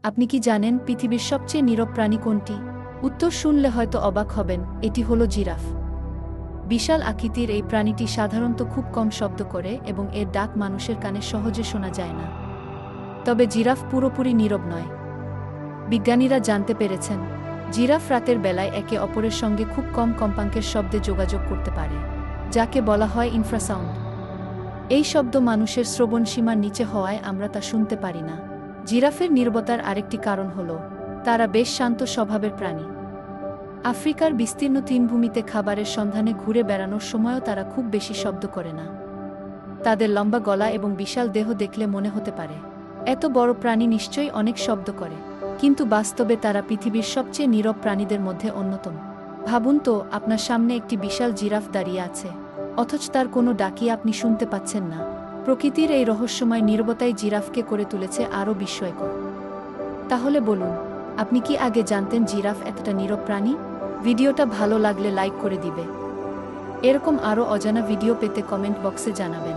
আপনি কি জানেন পৃথিবীর সবচেয়ে নীরব প্রাণী কোনটি? উত্তর শুনলে হয়তো অবাক হবেন, এটি হলো জিরাফ। বিশাল আকৃতির এই প্রাণীটি সাধারণত খুব কম শব্দ করে এবং এর ডাক মানুষের কানে সহজে শোনা যায় না। তবে জিরাফ পুরোপুরি নীরব নয়। বিজ্ঞানীরা জানতে পেরেছেন, জিরাফ রাতের বেলায় একে অপরের সঙ্গে খুব কম কম্পাঙ্কের শব্দে যোগাযোগ করতে পারে, যাকে বলা হয় ইনফ্রাসাউন্ড। এই শব্দ মানুষের শ্রবণ সীমার নিচে হওয়ায় আমরা তা শুনতে পারি না। জিরাফের নীরবতার আরেকটি কারণ হল, তারা বেশ শান্ত স্বভাবের প্রাণী। আফ্রিকার বিস্তীর্ণ তৃণভূমিতে খাবারের সন্ধানে ঘুরে বেড়ানোর সময়ও তারা খুব বেশি শব্দ করে না। তাদের লম্বা গলা এবং বিশাল দেহ দেখলে মনে হতে পারে, এত বড় প্রাণী নিশ্চয়ই অনেক শব্দ করে। কিন্তু বাস্তবে তারা পৃথিবীর সবচেয়ে নীরব প্রাণীদের মধ্যে অন্যতম। ভাবুন তো, আপনার সামনে একটি বিশাল জিরাফ দাঁড়িয়ে আছে, অথচ তার কোনো ডাকই আপনি শুনতে পাচ্ছেন না। প্রকৃতির এই রহস্যময় নীরবতাই জিরাফকে করে তুলেছে আরও বিস্ময়কর। তাহলে বলুন, আপনি কি আগে জানতেন জিরাফ এতটা নীরব প্রাণী? ভিডিওটা ভালো লাগলে লাইক করে দিবে। এরকম আরও অজানা ভিডিও পেতে কমেন্ট বক্সে জানাবেন।